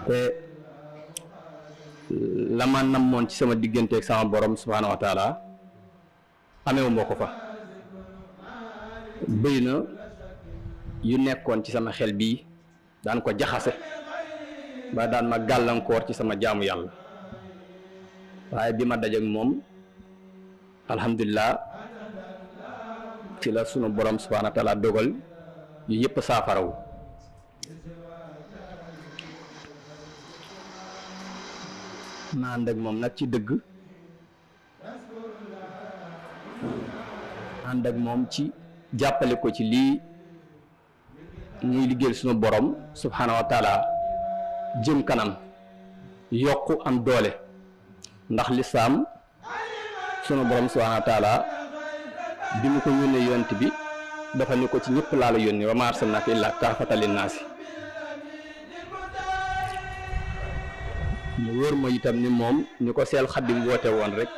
te la ma namoon ci sama digganteeg sama borom subhaanahu wa taala amewu moo ko fa. bëy na yu nekkoon ci sama xel bii daan ko jaxase ba daan ma gàllankoor ci sama jaamu yàlla, waaye bi ma dajeek moom alhamdulilah ci la sunu borom subhaanahu wa taala dogal yu yëpp saafarawu. ma ànd ak moom nag ci dëgg, ànd ak moom ci jàppale ko ci lii muy liggéeyal sunu borom subhaanahu wa taala jëm kanam, yokku am doole, ndax lislaam sunu borom subhaanahu wa taala bi mu ko yónnee yonent bi dafa ni ko ci ñëpp laa la yónni wa maa arsalnaaka illaa kaafatan linnaasi. ñu wóor ma itam ni moom ni ko Seex Xaadim woote woon rek